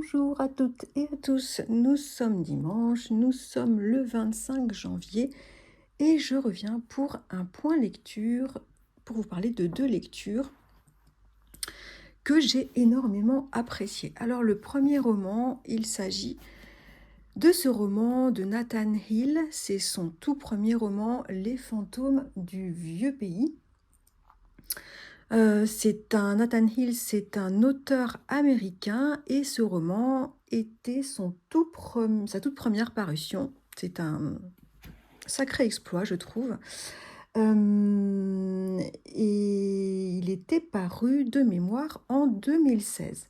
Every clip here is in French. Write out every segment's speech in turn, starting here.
Bonjour à toutes et à tous, nous sommes dimanche, nous sommes le 25 janvier et je reviens pour un point lecture, pour vous parler de deux lectures que j'ai énormément appréciées. Alors le premier roman, il s'agit de ce roman de Nathan Hill, c'est son tout premier roman, Les fantômes du vieux pays. Nathan Hill, c'est un auteur américain et ce roman était sa toute première parution. C'est un sacré exploit, je trouve. Et il était paru de mémoire en 2016.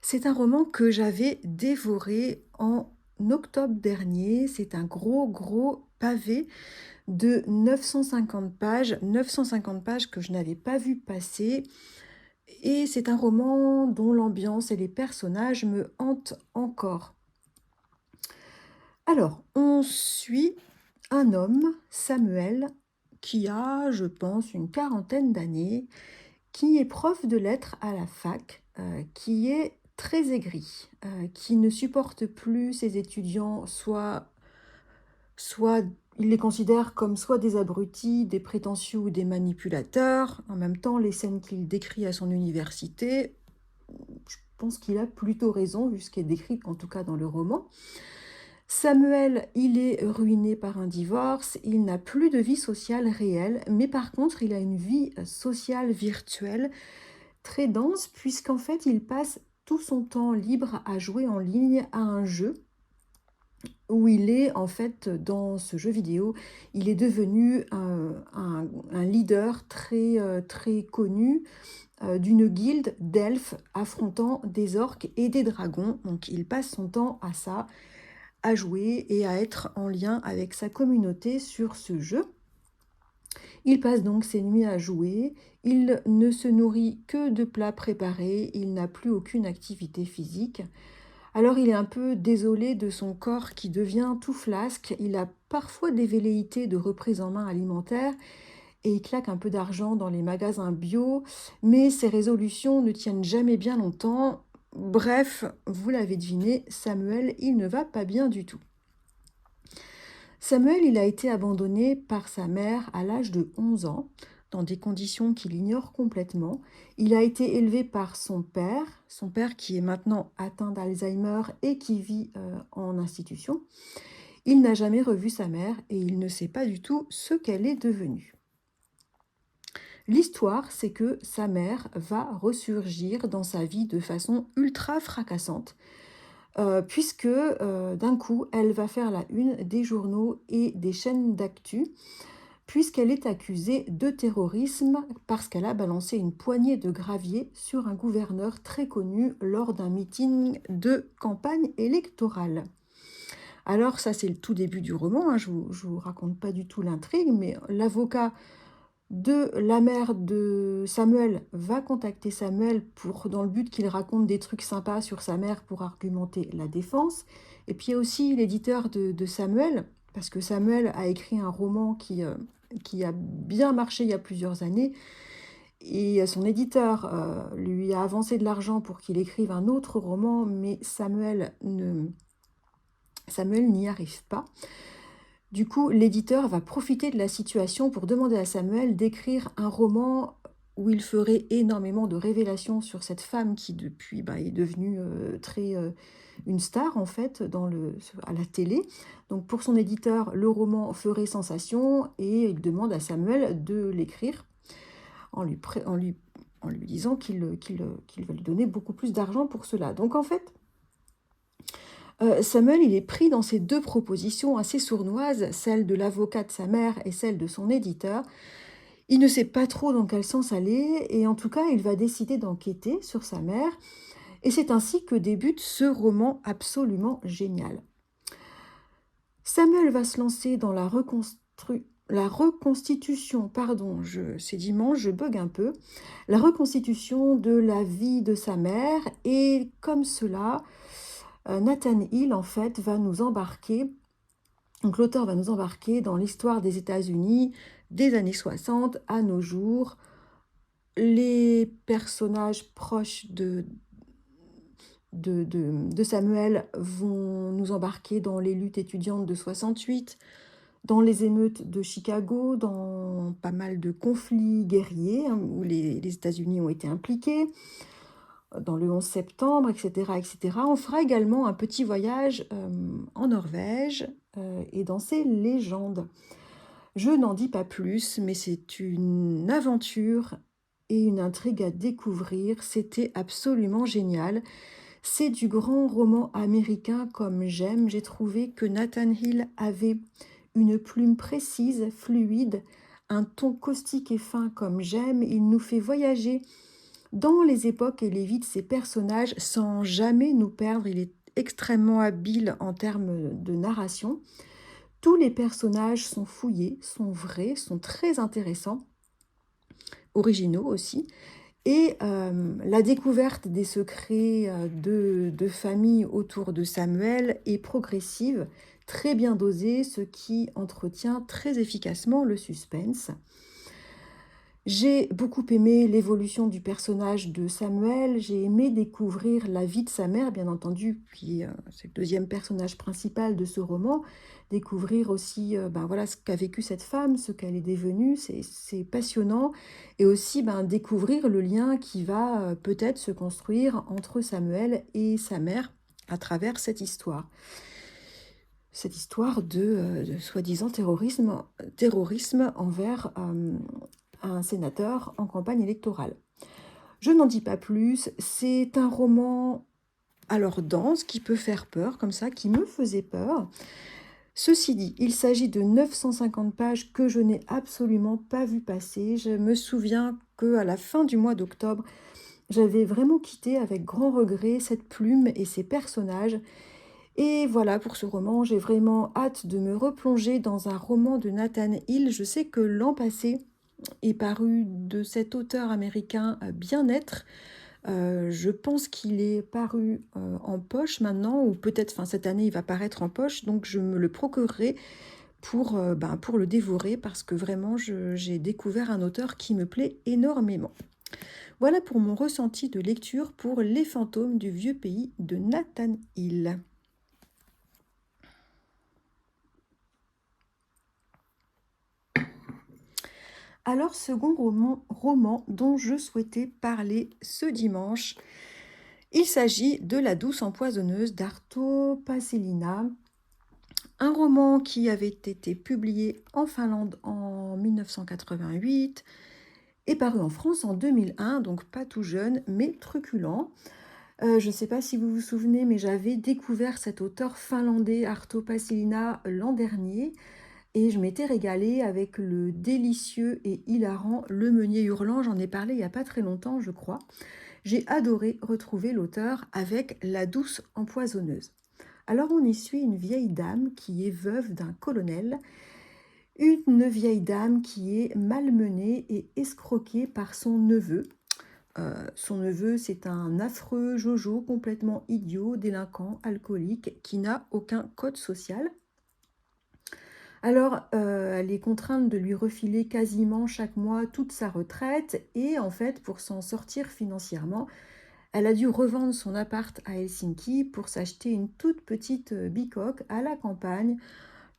C'est un roman que j'avais dévoré en octobre dernier. C'est un gros pavé de 950 pages que je n'avais pas vu passer. Et c'est un roman dont l'ambiance et les personnages me hantent encore. Alors, on suit un homme, Samuel, qui a, je pense, une quarantaine d'années, qui est prof de lettres à la fac, qui est très aigri, qui ne supporte plus ses étudiants, soit il les considère comme soit des abrutis, des prétentieux ou des manipulateurs. En même temps, les scènes qu'il décrit à son université, je pense qu'il a plutôt raison, vu ce qui est décrit, en tout cas dans le roman. Samuel, il est ruiné par un divorce, il n'a plus de vie sociale réelle, mais par contre, il a une vie sociale virtuelle très dense, puisqu'en fait, il passe tout son temps libre à jouer en ligne à un jeu où il est, en fait, dans ce jeu vidéo, il est devenu un leader très connu d'une guilde d'elfes affrontant des orques et des dragons. Donc il passe son temps à ça, à jouer et à être en lien avec sa communauté sur ce jeu. Il passe donc ses nuits à jouer, il ne se nourrit que de plats préparés, il n'a plus aucune activité physique. Alors il est un peu désolé de son corps qui devient tout flasque, il a parfois des velléités de reprise en main alimentaire et il claque un peu d'argent dans les magasins bio, mais ses résolutions ne tiennent jamais bien longtemps. Bref, vous l'avez deviné, Samuel, il ne va pas bien du tout. Samuel, il a été abandonné par sa mère à l'âge de 11 ans, dans des conditions qu'il ignore complètement. Il a été élevé par son père qui est maintenant atteint d'Alzheimer et qui vit en institution. Il n'a jamais revu sa mère et il ne sait pas du tout ce qu'elle est devenue. L'histoire, c'est que sa mère va ressurgir dans sa vie de façon ultra fracassante, puisque d'un coup, elle va faire la une des journaux et des chaînes d'actu, puisqu'elle est accusée de terrorisme parce qu'elle a balancé une poignée de gravier sur un gouverneur très connu lors d'un meeting de campagne électorale. Alors ça, c'est le tout début du roman, hein, je vous raconte pas du tout l'intrigue, mais l'avocat de la mère de Samuel va contacter Samuel dans le but qu'il raconte des trucs sympas sur sa mère pour argumenter la défense. Et puis il y a aussi l'éditeur de Samuel, parce que Samuel a écrit un roman qui a bien marché il y a plusieurs années. Et son éditeur lui a avancé de l'argent pour qu'il écrive un autre roman, mais Samuel n'y arrive pas. Du coup, l'éditeur va profiter de la situation pour demander à Samuel d'écrire un roman où il ferait énormément de révélations sur cette femme qui, depuis, est devenue une star, en fait, à la télé. Donc, pour son éditeur, le roman ferait sensation et il demande à Samuel de l'écrire en lui disant qu'il va lui donner beaucoup plus d'argent pour cela. Donc, en fait, Samuel, il est pris dans ces deux propositions assez sournoises, celle de l'avocat de sa mère et celle de son éditeur. Il ne sait pas trop dans quel sens aller et en tout cas, il va décider d'enquêter sur sa mère et c'est ainsi que débute ce roman absolument génial. Samuel va se lancer dans la reconstitution, c'est dimanche, je bug un peu, la reconstitution de la vie de sa mère et comme cela, Nathan Hill, en fait, va nous embarquer, donc l'auteur va nous embarquer dans l'histoire des États-Unis des années 60 à nos jours. Les personnages proches de Samuel vont nous embarquer dans les luttes étudiantes de 68, dans les émeutes de Chicago, dans pas mal de conflits guerriers hein, où les États-Unis ont été impliqués, dans le 11 septembre, etc., etc. On fera également un petit voyage en Norvège et dans ses légendes. Je n'en dis pas plus, mais c'est une aventure et une intrigue à découvrir. C'était absolument génial. C'est du grand roman américain comme j'aime. J'ai trouvé que Nathan Hill avait une plume précise, fluide, un ton caustique et fin comme j'aime. Il nous fait voyager dans les époques et les vies de ses personnages sans jamais nous perdre. Il est extrêmement habile en termes de narration. Tous les personnages sont fouillés, sont vrais, sont très intéressants, originaux aussi. Et la découverte des secrets de famille autour de Samuel est progressive, très bien dosée, ce qui entretient très efficacement le suspense. J'ai beaucoup aimé l'évolution du personnage de Samuel, j'ai aimé découvrir la vie de sa mère, bien entendu, puis c'est le deuxième personnage principal de ce roman, découvrir aussi ben, voilà, ce qu'a vécu cette femme, ce qu'elle est devenue, c'est passionnant, et aussi ben, découvrir le lien qui va peut-être se construire entre Samuel et sa mère à travers cette histoire. Cette histoire de soi-disant terrorisme envers un sénateur en campagne électorale. Je n'en dis pas plus, c'est un roman alors dense qui peut faire peur, comme ça, qui me faisait peur. Ceci dit, il s'agit de 950 pages que je n'ai absolument pas vu passer. Je me souviens qu'à la fin du mois d'octobre, j'avais vraiment quitté avec grand regret cette plume et ces personnages. Et voilà, pour ce roman, j'ai vraiment hâte de me replonger dans un roman de Nathan Hill. Je sais que l'an passé est paru de cet auteur américain Bien-être. Je pense qu'il est paru en poche maintenant, ou peut-être cette année il va paraître en poche, donc je me le procurerai pour le dévorer, parce que vraiment j'ai découvert un auteur qui me plaît énormément. Voilà pour mon ressenti de lecture pour Les fantômes du vieux pays de Nathan Hill. Alors, second roman dont je souhaitais parler ce dimanche, il s'agit de La douce empoisonneuse d'Arto Päivälinna, un roman qui avait été publié en Finlande en 1988 et paru en France en 2001, donc pas tout jeune, mais truculent. Je ne sais pas si vous vous souvenez, mais j'avais découvert cet auteur finlandais, Arto Päivälinna, l'an dernier. Et je m'étais régalée avec le délicieux et hilarant Le Meunier Hurlant. J'en ai parlé il n'y a pas très longtemps, je crois. J'ai adoré retrouver l'auteur avec La douce empoisonneuse. Alors on y suit une vieille dame qui est veuve d'un colonel. Une vieille dame qui est malmenée et escroquée par son neveu. Son neveu, c'est un affreux Jojo complètement idiot, délinquant, alcoolique, qui n'a aucun code social. Alors, elle est contrainte de lui refiler quasiment chaque mois toute sa retraite et en fait, pour s'en sortir financièrement, elle a dû revendre son appart à Helsinki pour s'acheter une toute petite bicoque à la campagne,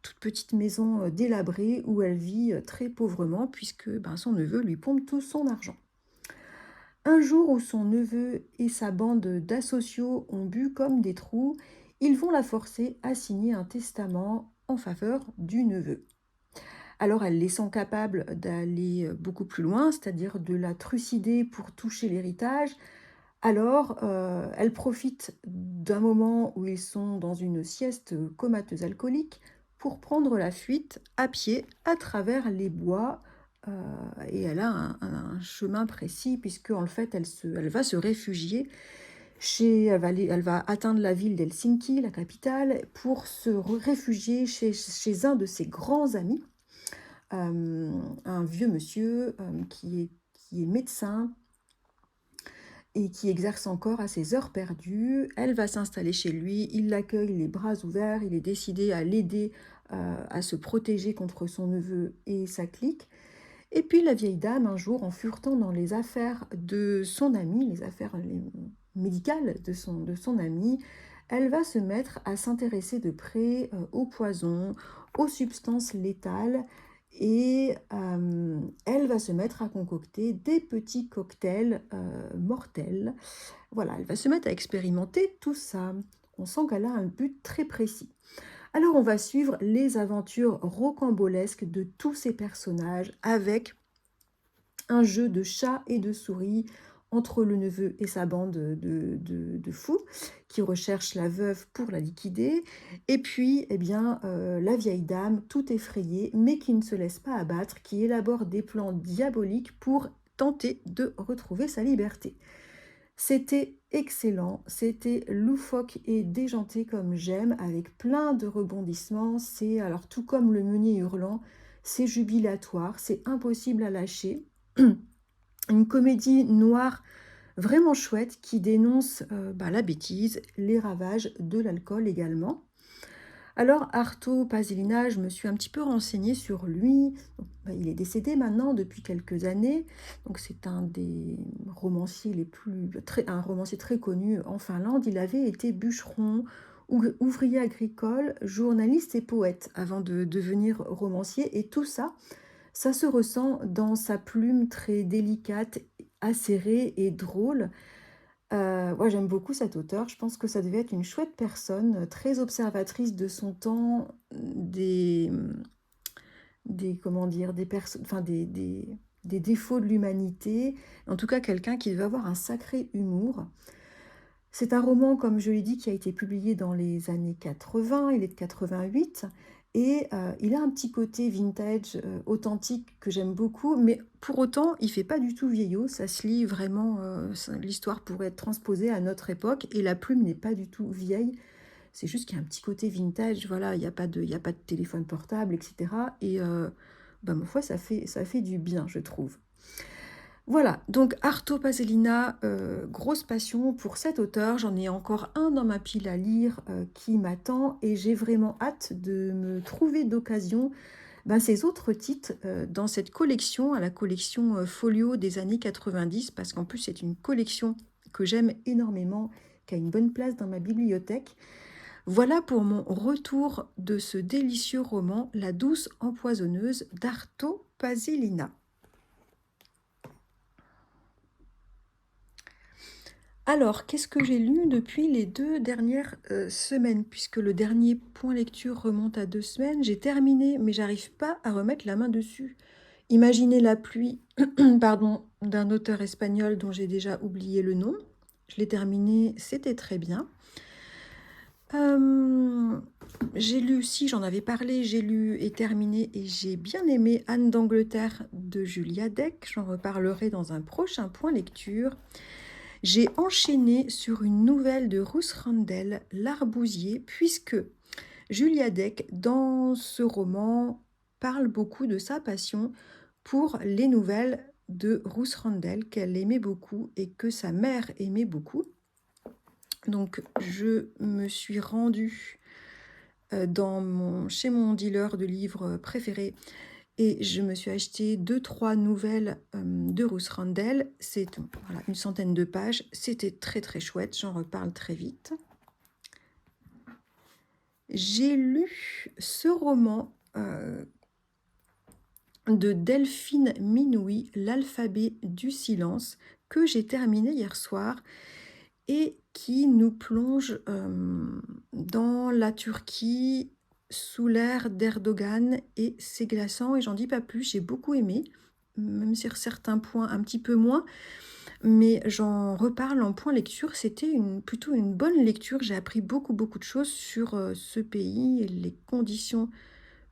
toute petite maison délabrée où elle vit très pauvrement puisque son neveu lui pompe tout son argent. Un jour où son neveu et sa bande d'asociaux ont bu comme des trous, ils vont la forcer à signer un testament en faveur du neveu. Alors elle les sent capables d'aller beaucoup plus loin, c'est-à-dire de la trucider pour toucher l'héritage. Alors elle profite d'un moment où ils sont dans une sieste comateuse alcoolique pour prendre la fuite à pied à travers les bois. Et elle a un chemin précis puisque en fait elle va se réfugier elle va atteindre la ville d'Helsinki, la capitale, pour se réfugier chez un de ses grands amis, un vieux monsieur qui est médecin et qui exerce encore à ses heures perdues. Elle va s'installer chez lui, il l'accueille les bras ouverts, il est décidé à l'aider à se protéger contre son neveu et sa clique. Et puis la vieille dame, un jour, en furetant dans les affaires de son ami, les affaires médicale de son amie, elle va se mettre à s'intéresser de près aux poisons, aux substances létales et elle va se mettre à concocter des petits cocktails mortels. Voilà, elle va se mettre à expérimenter tout ça. On sent qu'elle a un but très précis. Alors on va suivre les aventures rocambolesques de tous ces personnages avec un jeu de chat et de souris entre le neveu et sa bande de fous qui recherchent la veuve pour la liquider. Et puis, eh bien, la vieille dame, tout effrayée, mais qui ne se laisse pas abattre, qui élabore des plans diaboliques pour tenter de retrouver sa liberté. C'était excellent, c'était loufoque et déjanté comme j'aime, avec plein de rebondissements. C'est alors tout comme le meunier hurlant, c'est jubilatoire, c'est impossible à lâcher. Une comédie noire vraiment chouette qui dénonce la bêtise, les ravages de l'alcool également. Alors Arto Pasilina, je me suis un petit peu renseignée sur lui. Donc, il est décédé maintenant depuis quelques années. Donc c'est un des romanciers un romancier très connu en Finlande. Il avait été bûcheron, ouvrier agricole, journaliste et poète avant de devenir romancier. Et tout ça, ça se ressent dans sa plume très délicate, acérée et drôle. Moi, j'aime beaucoup cet auteur. Je pense que ça devait être une chouette personne, très observatrice de son temps, des comment dire? Des défauts de l'humanité. En tout cas, quelqu'un qui devait avoir un sacré humour. C'est un roman, comme je l'ai dit, qui a été publié dans les années 80, il est de 88 et il a un petit côté vintage, authentique que j'aime beaucoup, mais pour autant, il fait pas du tout vieillot, ça se lit vraiment, l'histoire pourrait être transposée à notre époque et la plume n'est pas du tout vieille. C'est juste qu'il y a un petit côté vintage, voilà, il y a pas de téléphone portable, et cetera et ma foi, ça fait du bien, je trouve. Voilà, donc Arto Pasolina, grosse passion pour cet auteur. J'en ai encore un dans ma pile à lire qui m'attend et j'ai vraiment hâte de me trouver d'occasion ces autres titres dans cette collection, à la collection Folio des années 90, parce qu'en plus c'est une collection que j'aime énormément, qui a une bonne place dans ma bibliothèque. Voilà pour mon retour de ce délicieux roman, La douce empoisonneuse d'Arto Pasolina. Alors, qu'est-ce que j'ai lu depuis les 2 dernières semaines? Puisque le dernier point lecture remonte à 2 semaines. J'ai terminé, mais j'arrive pas à remettre la main dessus. Imaginez la pluie, pardon, d'un auteur espagnol dont j'ai déjà oublié le nom. Je l'ai terminé, c'était très bien. J'ai lu, si j'en avais parlé, j'ai lu et terminé et j'ai bien aimé Anne d'Angleterre de Julia Deck. J'en reparlerai dans un prochain point lecture. J'ai enchaîné sur une nouvelle de Ruth Rendell, L'Arbousier, puisque Julia Deck, dans ce roman, parle beaucoup de sa passion pour les nouvelles de Ruth Rendell, qu'elle aimait beaucoup et que sa mère aimait beaucoup. Donc, je me suis rendue chez mon dealer de livres préféré et je me suis acheté 2-3 nouvelles de Ruth Rendell. C'est voilà, une centaine de pages. C'était très très chouette, j'en reparle très vite. J'ai lu ce roman de Delphine Minouy, L'alphabet du silence, que j'ai terminé hier soir et qui nous plonge dans la Turquie sous l'ère d'Erdogan et c'est glaçant et j'en dis pas plus, j'ai beaucoup aimé, même sur certains points un petit peu moins, mais j'en reparle en point lecture, c'était plutôt une bonne lecture, j'ai appris beaucoup de choses sur ce pays et les conditions,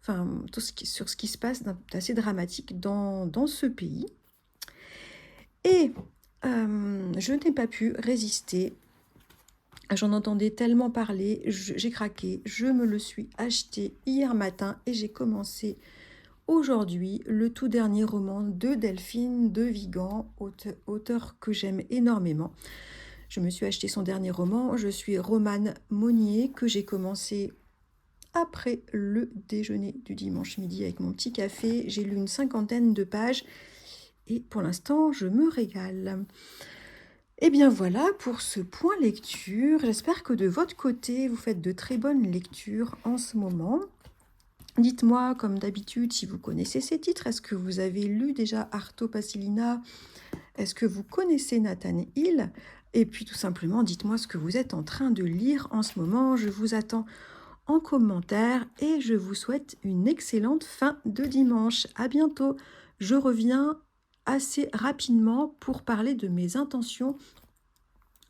enfin sur ce qui se passe d'assez dramatique dans ce pays. Et je n'ai pas pu résister. J'en entendais tellement parler, j'ai craqué, je me le suis acheté hier matin et j'ai commencé aujourd'hui le tout dernier roman de Delphine de Vigan, auteur que j'aime énormément. Je me suis acheté son dernier roman, je suis Romane Monnier, que j'ai commencé après le déjeuner du dimanche midi avec mon petit café. J'ai lu une 50aine de pages et pour l'instant je me régale. Et bien voilà pour ce point lecture. J'espère que de votre côté, vous faites de très bonnes lectures en ce moment. Dites-moi, comme d'habitude, si vous connaissez ces titres. Est-ce que vous avez lu déjà Arto Passilina? Est-ce que vous connaissez Nathan Hill? Et puis tout simplement, dites-moi ce que vous êtes en train de lire en ce moment. Je vous attends en commentaire et je vous souhaite une excellente fin de dimanche. À bientôt. Je reviens assez rapidement pour parler de mes intentions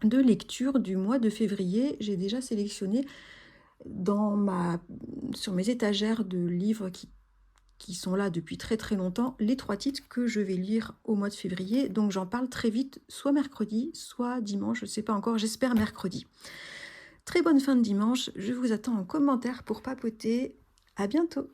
de lecture du mois de février. J'ai déjà sélectionné sur mes étagères de livres qui sont là depuis très très longtemps, les 3 titres que je vais lire au mois de février. Donc j'en parle très vite, soit mercredi, soit dimanche, je ne sais pas encore, j'espère mercredi. Très bonne fin de dimanche, je vous attends en commentaire pour papoter. À bientôt.